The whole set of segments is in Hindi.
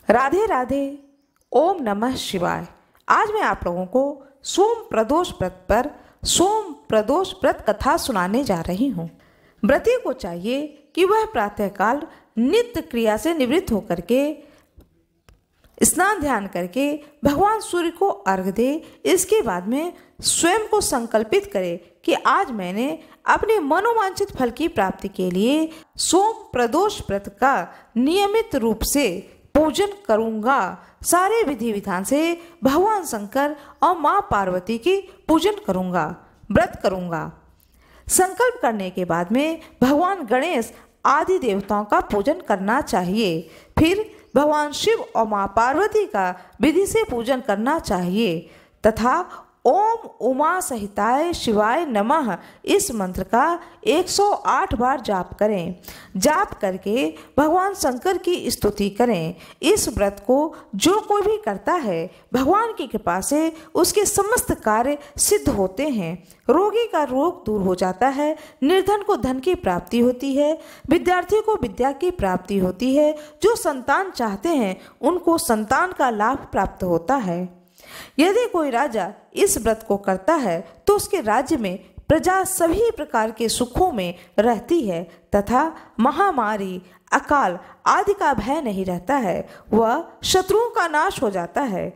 राधे राधे। ओम नमः शिवाय। आज मैं आप लोगों को सोम प्रदोष व्रत पर सोम प्रदोष व्रत कथा सुनाने जा रही हूँ। व्रती को चाहिए कि वह प्रातःकाल नित्य क्रिया से निवृत्त होकर के स्नान ध्यान करके भगवान सूर्य को अर्घ्य दे। इसके बाद में स्वयं को संकल्पित करे कि आज मैंने अपने मनोवांछित फल की प्राप्ति के लिए सोम प्रदोष व्रत का नियमित रूप से पूजन करूंगा। सारे विधि विधान से भगवान शंकर और माँ पार्वती की पूजन करूंगा, व्रत करूंगा। संकल्प करने के बाद में भगवान गणेश आदि देवताओं का पूजन करना चाहिए। फिर भगवान शिव और माँ पार्वती का विधि से पूजन करना चाहिए तथा ओम उमा सहिताय शिवाय नमः इस मंत्र का 108 बार जाप करें। जाप करके भगवान शंकर की स्तुति करें। इस व्रत को जो कोई भी करता है भगवान की कृपा से उसके समस्त कार्य सिद्ध होते हैं। रोगी का रोग दूर हो जाता है, निर्धन को धन की प्राप्ति होती है, विद्यार्थी को विद्या की प्राप्ति होती है, जो संतान चाहते हैं उनको संतान का लाभ प्राप्त होता है। यदि कोई राजा इस व्रत को करता है तो उसके राज्य में प्रजा सभी प्रकार के सुखों में रहती है तथा महामारी अकाल आदि का भय नहीं रहता है, वह शत्रुओं का नाश हो जाता है।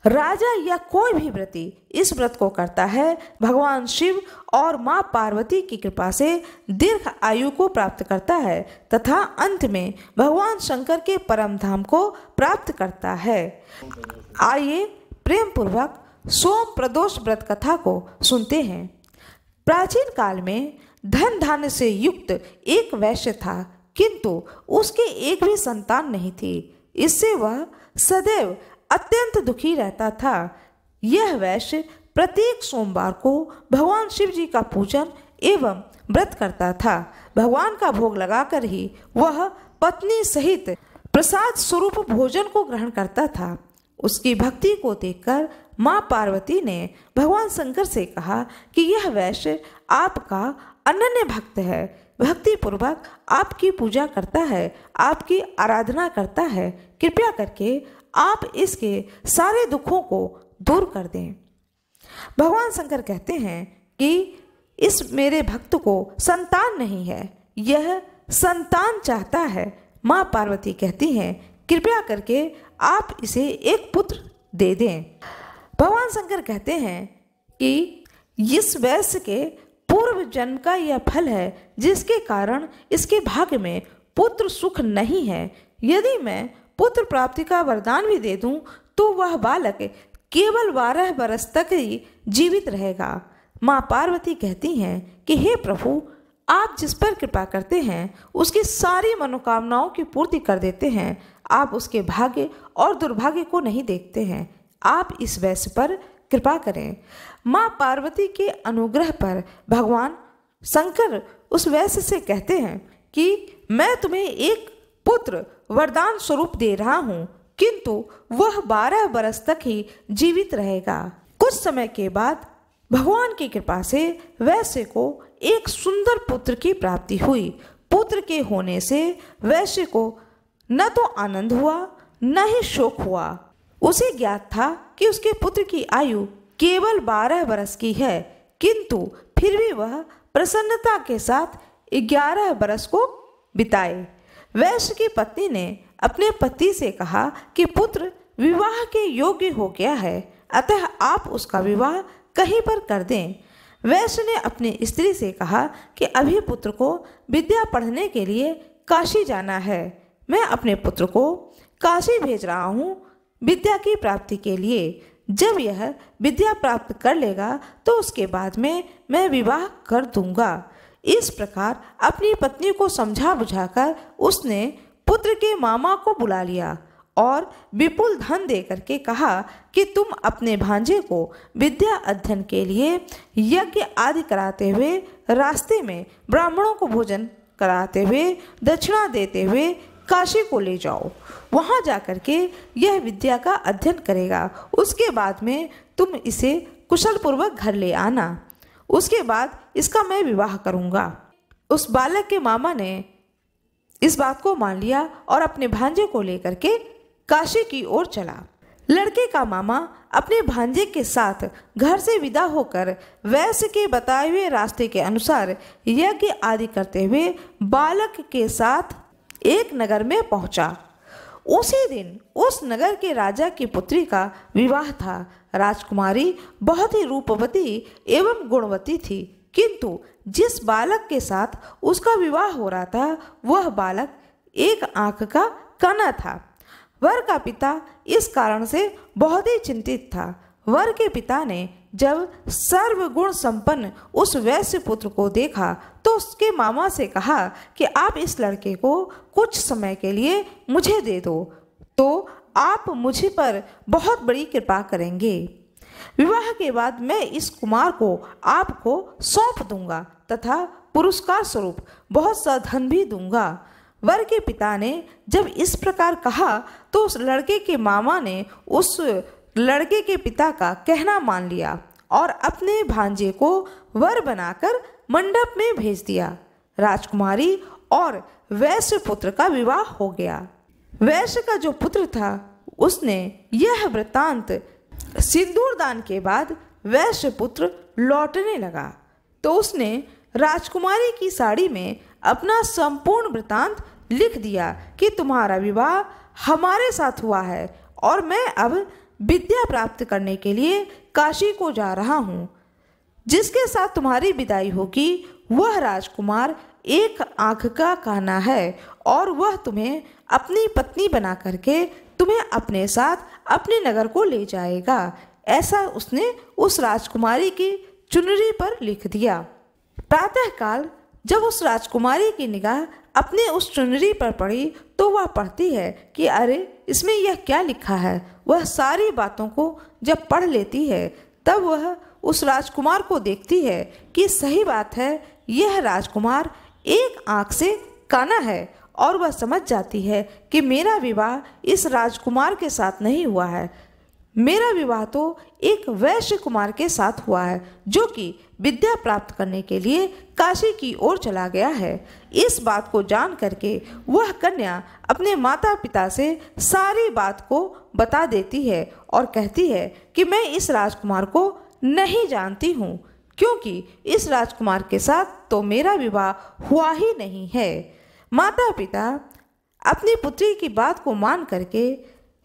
राजा या कोई भी व्रती इस व्रत को करता है भगवान शिव और माँ पार्वती की कृपा से दीर्घ आयु को प्राप्त करता है तथा अंत में भगवान शंकर के परम धाम को प्राप्त करता है। आइए प्रेम पूर्वक सोम प्रदोष व्रत कथा को सुनते हैं। प्राचीन काल में धन धान्य से युक्त एक वैश्य था, किंतु उसके एक भी संतान नहीं थी। इससे वह सदैव अत्यंत दुखी रहता था। यह वैश्य प्रत्येक सोमवार को भगवान शिव जी का पूजन एवं व्रत करता था। भगवान का भोग लगाकर ही वह पत्नी सहित प्रसाद स्वरूप भोजन को ग्रहण करता था। उसकी भक्ति को देखकर माँ पार्वती ने भगवान शंकर से कहा कि यह वैश्य आपका अनन्य भक्त है, भक्ति पूर्वक आपकी पूजा करता है, आपकी आराधना करता है। कृपया करके आप इसके सारे दुखों को दूर कर दें। भगवान शंकर कहते हैं कि इस मेरे भक्त को संतान नहीं है, यह संतान चाहता है। माँ पार्वती कहती हैं कृपया करके आप इसे एक पुत्र दे दें। भगवान शंकर कहते हैं कि इस वैश्य के पूर्व जन्म का यह फल है जिसके कारण इसके भाग्य में पुत्र सुख नहीं है। यदि मैं पुत्र प्राप्ति का वरदान भी दे दूं तो वह बालक केवल 12 वर्ष तक ही जीवित रहेगा। माँ पार्वती कहती हैं कि हे प्रभु, आप जिस पर कृपा करते हैं उसकी सारी मनोकामनाओं की पूर्ति कर देते हैं। आप उसके भाग्य और दुर्भाग्य को नहीं देखते हैं। आप इस वैश्य पर कृपा करें। माँ पार्वती के अनुग्रह पर भगवान शंकर उस वैश्य से कहते हैं कि मैं तुम्हें एक पुत्र वरदान स्वरूप दे रहा हूँ, किंतु वह 12 वर्ष तक ही जीवित रहेगा। कुछ समय के बाद भगवान की कृपा से वैश्य को एक सुंदर पुत्र की प्राप्ति हुई। पुत्र के होने से वैश्य को न तो आनंद हुआ न ही शोक हुआ। उसे ज्ञात था कि उसके पुत्र की आयु केवल 12 वर्ष की है, किंतु फिर भी वह प्रसन्नता के साथ 11 वर्ष को बिताए। वैश्य की पत्नी ने अपने पति से कहा कि पुत्र विवाह के योग्य हो गया है, अतः आप उसका विवाह कहीं पर कर दें। वैश्य ने अपनी स्त्री से कहा कि अभी पुत्र को विद्या पढ़ने के लिए काशी जाना है। मैं अपने पुत्र को काशी भेज रहा हूँ विद्या की प्राप्ति के लिए। जब यह विद्या प्राप्त कर लेगा तो उसके बाद में मैं विवाह कर दूंगा। इस प्रकार अपनी पत्नी को समझा बुझाकर उसने पुत्र के मामा को बुला लिया और विपुल धन दे करके कहा कि तुम अपने भांजे को विद्या अध्ययन के लिए यज्ञ आदि कराते हुए, रास्ते में ब्राह्मणों को भोजन कराते हुए, दक्षिणा देते हुए काशी को ले जाओ। वहाँ जाकर के यह विद्या का अध्ययन करेगा। उसके बाद में तुम इसे कुशल पूर्वक घर ले आना। उसके बाद इसका मैं विवाह करूँगा। उस बालक के मामा ने इस बात को मान लिया और अपने भांजे को लेकर के काशी की ओर चला। लड़के का मामा अपने भांजे के साथ घर से विदा होकर वैश्य के बताए हुए रास्ते के अनुसार यज्ञ आदि करते हुए बालक के साथ एक नगर में पहुंचा। उसी दिन उस नगर के राजा की पुत्री का विवाह था। राजकुमारी बहुत ही रूपवती एवं गुणवती थी, किंतु जिस बालक के साथ उसका विवाह हो रहा था वह बालक एक आंख का काना था। वर का पिता इस कारण से बहुत ही चिंतित था। वर के पिता ने जब सर्वगुण संपन्न उस वैश्य पुत्र को देखा तो उसके मामा से कहा कि आप इस लड़के को कुछ समय के लिए मुझे दे दो तो आप मुझ पर बहुत बड़ी कृपा करेंगे। विवाह के बाद मैं इस कुमार को आपको सौंप दूंगा तथा पुरस्कार स्वरूप बहुत सा धन भी दूंगा। वर के पिता ने जब इस प्रकार कहा तो उस लड़के के मामा ने उस लड़के के पिता का कहना मान लिया और अपने भांजे को वर बनाकर मंडप में भेज दिया। राजकुमारी और वैश्य पुत्र का विवाह हो गया। वैश्य का जो पुत्र था उसने यह वृत्तांत सिंदूर दान के बाद वैश्य पुत्र लौटने लगा तो उसने राजकुमारी की साड़ी में अपना संपूर्ण वृत्तांत लिख दिया कि तुम्हारा विवाह हमारे साथ हुआ है और मैं अब विद्या प्राप्त करने के लिए काशी को जा रहा हूँ। जिसके साथ तुम्हारी विदाई होगी वह राजकुमार एक आंख का काना है और वह तुम्हें अपनी पत्नी बना करके तुम्हें अपने साथ अपने नगर को ले जाएगा। ऐसा उसने उस राजकुमारी की चुनरी पर लिख दिया। प्रातःकाल जब उस राजकुमारी की निगाह अपने उस चुनरी पर पड़ी तो वह पढ़ती है कि अरे इसमें यह क्या लिखा है। वह सारी बातों को जब पढ़ लेती है तब वह उस राजकुमार को देखती है कि सही बात है, यह राजकुमार एक आंख से काना है और वह समझ जाती है कि मेरा विवाह इस राजकुमार के साथ नहीं हुआ है, मेरा विवाह तो एक वैश्य कुमार के साथ हुआ है जो कि विद्या प्राप्त करने के लिए काशी की ओर चला गया है। इस बात को जान करके वह कन्या अपने माता पिता से सारी बात को बता देती है और कहती है कि मैं इस राजकुमार को नहीं जानती हूँ, क्योंकि इस राजकुमार के साथ तो मेरा विवाह हुआ ही नहीं है। माता पिता अपनी पुत्री की बात को मान करके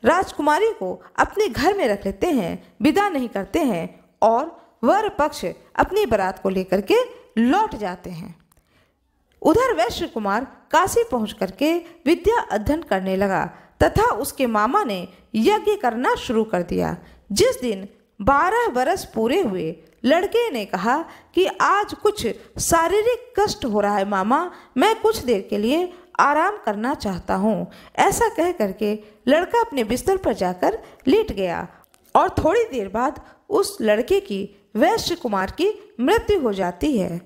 राजकुमारी को अपने घर में रख लेते हैं, विदा नहीं करते हैं और वर पक्ष अपनी बारात को लेकर के लौट जाते हैं। उधर वैश्य कुमार काशी पहुंच करके विद्या अध्ययन करने लगा तथा उसके मामा ने यज्ञ करना शुरू कर दिया। जिस दिन 12 वर्ष पूरे हुए लड़के ने कहा कि आज कुछ शारीरिक कष्ट हो रहा है मामा, मैं कुछ देर के लिए आराम करना चाहता हूँ। ऐसा कह करके लड़का अपने बिस्तर पर जाकर लेट गया और थोड़ी देर बाद उस लड़के की वैश्य कुमार की मृत्यु हो जाती है।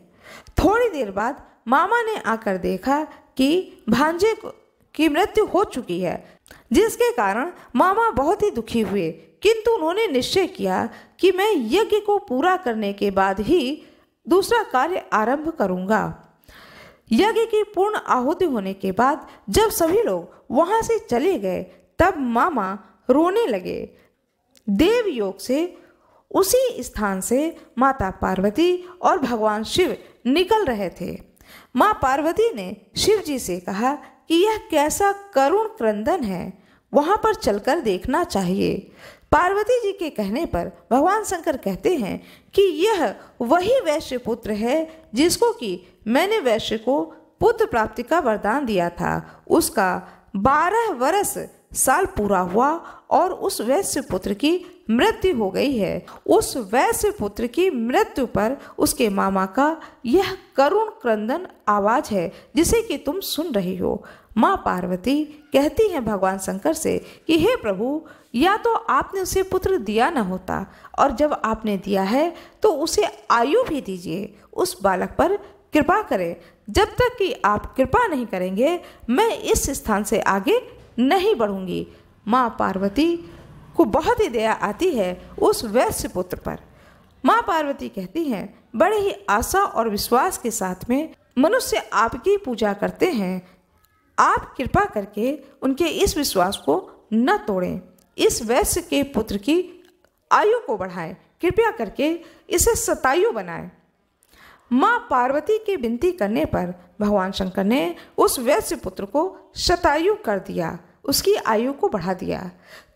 थोड़ी देर बाद मामा ने आकर देखा कि भांजे की मृत्यु हो चुकी है, जिसके कारण मामा बहुत ही दुखी हुए, किंतु उन्होंने निश्चय किया कि मैं यज्ञ को पूरा करने के बाद ही दूसरा कार्य आरंभ करूंगा। यज्ञ की पूर्ण आहुति होने के बाद जब सभी लोग वहां से चले गए तब मामा रोने लगे। देव योग से उसी स्थान से माता पार्वती और भगवान शिव निकल रहे थे। माँ पार्वती ने शिव जी से कहा कि यह कैसा करुण क्रंदन है, वहां पर चलकर देखना चाहिए। पार्वती जी के कहने पर भगवान शंकर कहते हैं कि यह वही वैश्य पुत्र है जिसको कि मैंने वैश्य को पुत्र प्राप्ति का वरदान दिया था। उसका 12 वर्ष साल पूरा हुआ और उस वैश्य पुत्र की मृत्यु हो गई है। उस वैश्य पुत्र की मृत्यु पर उसके मामा का यह करुण क्रंदन आवाज है जिसे कि तुम सुन रही हो। माँ पार्वती कहती हैं भगवान शंकर से कि हे प्रभु, या तो आपने उसे पुत्र दिया न होता और जब आपने दिया है तो उसे आयु भी दीजिए, उस बालक पर कृपा करें। जब तक कि आप कृपा नहीं करेंगे मैं इस स्थान से आगे नहीं बढ़ूंगी। माँ पार्वती को बहुत ही दया आती है उस वैश्य पुत्र पर। माँ पार्वती कहती हैं बड़े ही आशा और विश्वास के साथ में मनुष्य आपकी पूजा करते हैं, आप कृपा करके उनके इस विश्वास को न तोड़ें, इस वैश्य के पुत्र की आयु को बढ़ाएं, कृपया करके इसे शतायु बनाएं। माँ पार्वती की विनती करने पर भगवान शंकर ने उस वैश्य पुत्र को शतायु कर दिया, उसकी आयु को बढ़ा दिया।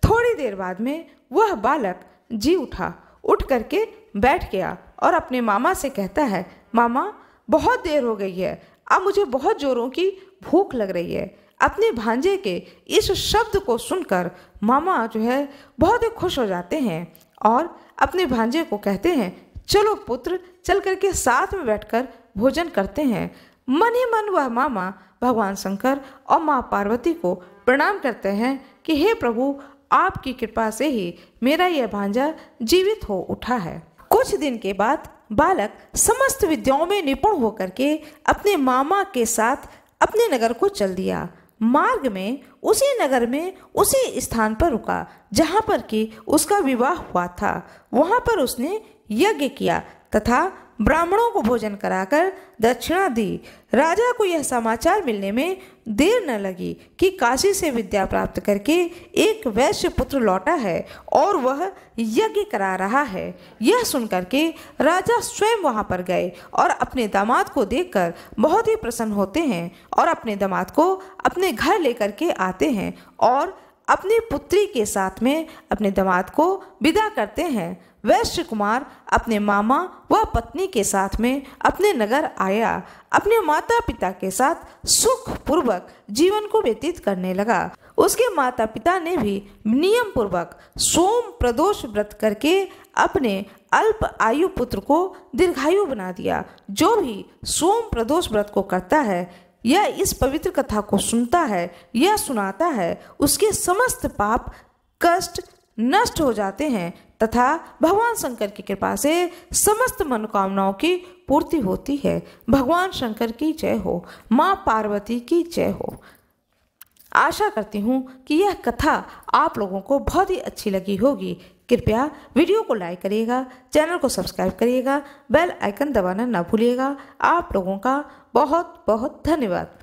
थोड़ी देर बाद में वह बालक जी उठा, उठ करके बैठ गया और अपने मामा से कहता है, मामा बहुत देर हो गई है, अब मुझे बहुत जोरों की भूख लग रही है। अपने भांजे के इस शब्द को सुनकर मामा जो है बहुत ही खुश हो जाते हैं और अपने भांजे को कहते हैं, चलो पुत्र, चल करके साथ में बैठकर भोजन करते हैं। मन ही मन वह मामा भगवान शंकर और माँ पार्वती को प्रणाम करते हैं कि हे प्रभु, आपकी कृपा से ही मेरा यह भांजा जीवित हो उठा है। कुछ दिन के बाद बालक समस्त विद्याओं में निपुण होकर के अपने मामा के साथ अपने नगर को चल दिया। मार्ग में उसी नगर में उसी स्थान पर रुका जहाँ पर कि उसका विवाह हुआ था। वहाँ पर उसने यज्ञ किया तथा ब्राह्मणों को भोजन कराकर दक्षिणा दी। राजा को यह समाचार मिलने में देर न लगी कि काशी से विद्या प्राप्त करके एक वैश्य पुत्र लौटा है और वह यज्ञ करा रहा है। यह सुनकर के राजा स्वयं वहां पर गए और अपने दामाद को देखकर बहुत ही प्रसन्न होते हैं और अपने दामाद को अपने घर लेकर के आते हैं और अपनी पुत्री के साथ में अपने दामाद को विदा करते हैं। वैश्य कुमार अपने मामा व पत्नी के साथ में अपने नगर आया, अपने माता पिता के साथ सुख पूर्वक जीवन को व्यतीत करने लगा। उसके माता पिता ने भी नियम पूर्वक सोम प्रदोष व्रत करके अपने अल्प आयु पुत्र को दीर्घायु बना दिया। जो भी सोम प्रदोष व्रत को करता है या इस पवित्र कथा को सुनता है या सुनाता है, उसके समस्त पाप कष्ट नष्ट हो जाते हैं तथा भगवान शंकर की कृपा से समस्त मनोकामनाओं की पूर्ति होती है। भगवान शंकर की जय हो, माँ पार्वती की जय हो। आशा करती हूँ कि यह कथा आप लोगों को बहुत ही अच्छी लगी होगी। कृपया वीडियो को लाइक करिएगा, चैनल को सब्सक्राइब करिएगा, बेल आइकन दबाना ना भूलिएगा। आप लोगों का बहुत बहुत धन्यवाद।